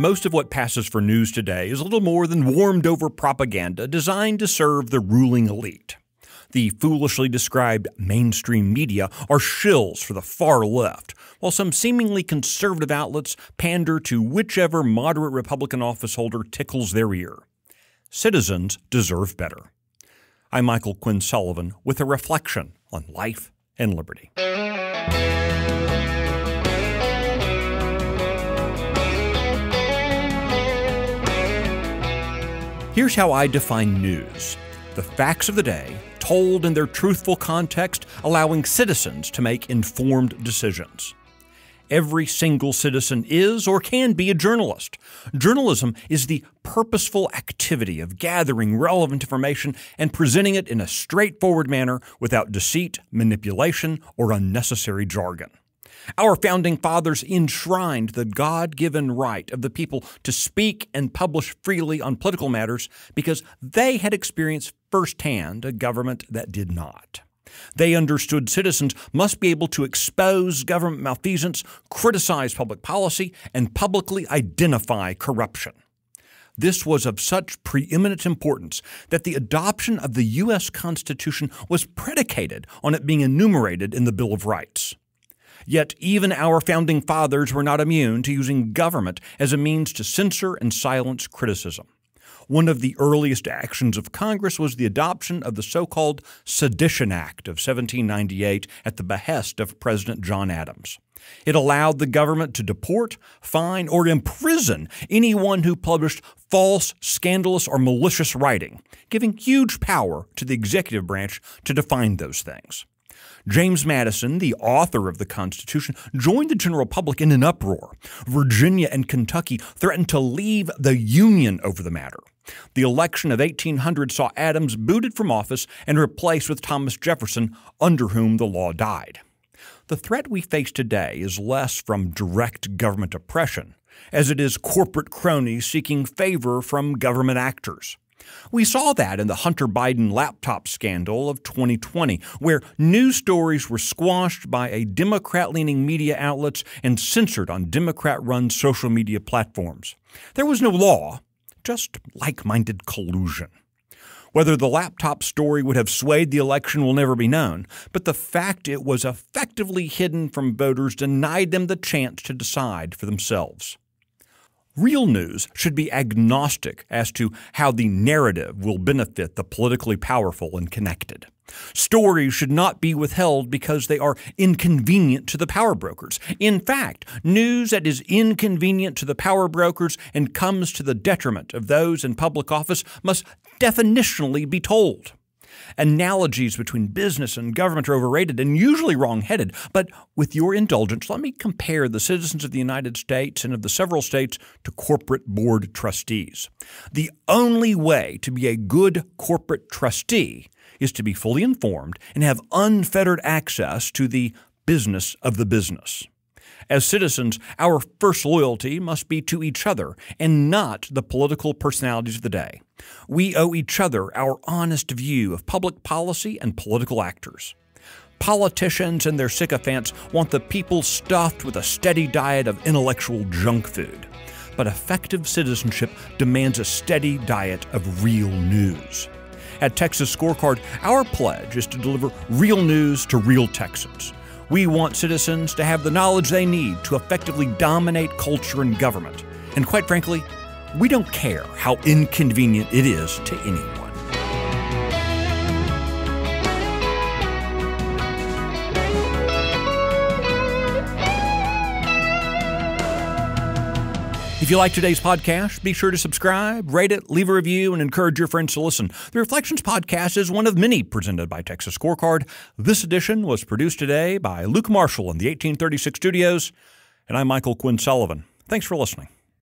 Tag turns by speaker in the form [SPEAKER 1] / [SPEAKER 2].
[SPEAKER 1] Most of what passes for news today is little more than warmed-over propaganda designed to serve the ruling elite. The foolishly described mainstream media are shills for the far left, while some seemingly conservative outlets pander to whichever moderate Republican officeholder tickles their ear. Citizens deserve better. I'm Michael Quinn Sullivan with a reflection on life and liberty. Here's how I define news: the facts of the day, told in their truthful context, allowing citizens to make informed decisions. Every single citizen is or can be a journalist. Journalism is the purposeful activity of gathering relevant information and presenting it in a straightforward manner without deceit, manipulation, or unnecessary jargon. Our founding fathers enshrined the God-given right of the people to speak and publish freely on political matters because they had experienced firsthand a government that did not. They understood citizens must be able to expose government malfeasance, criticize public policy, and publicly identify corruption. This was of such preeminent importance that the adoption of the U.S. Constitution was predicated on it being enumerated in the Bill of Rights. Yet even our founding fathers were not immune to using government as a means to censor and silence criticism. One of the earliest actions of Congress was the adoption of the so-called Sedition Act of 1798 at the behest of President John Adams. It allowed the government to deport, fine, or imprison anyone who published false, scandalous, or malicious writing, giving huge power to the executive branch to define those things. James Madison, the author of the Constitution, joined the general public in an uproar. Virginia and Kentucky threatened to leave the Union over the matter. The election of 1800 saw Adams booted from office and replaced with Thomas Jefferson, under whom the law died. The threat we face today is less from direct government oppression, as it is corporate cronies seeking favor from government actors. We saw that in the Hunter Biden laptop scandal of 2020, where news stories were squashed by a Democrat-leaning media outlets and censored on Democrat-run social media platforms. There was no law, just like-minded collusion. Whether the laptop story would have swayed the election will never be known, but the fact it was effectively hidden from voters denied them the chance to decide for themselves. Real news should be agnostic as to how the narrative will benefit the politically powerful and connected. Stories should not be withheld because they are inconvenient to the power brokers. In fact, news that is inconvenient to the power brokers and comes to the detriment of those in public office must definitionally be told. Analogies between business and government are overrated and usually wrong-headed, but with your indulgence, let me compare the citizens of the United States and of the several states to corporate board trustees. The only way to be a good corporate trustee is to be fully informed and have unfettered access to the business of the business. As citizens, our first loyalty must be to each other and not the political personalities of the day. We owe each other our honest view of public policy and political actors. Politicians and their sycophants want the people stuffed with a steady diet of intellectual junk food. But effective citizenship demands a steady diet of real news. At Texas Scorecard, our pledge is to deliver real news to real Texans. We want citizens to have the knowledge they need to effectively dominate culture and government. And quite frankly, we don't care how inconvenient it is to anyone. If you like today's podcast, be sure to subscribe, rate it, leave a review, and encourage your friends to listen. The Reflections Podcast is one of many presented by Texas Scorecard. This edition was produced today by Luke Marshall in the 1836 studios, and I'm Michael Quinn Sullivan. Thanks for listening.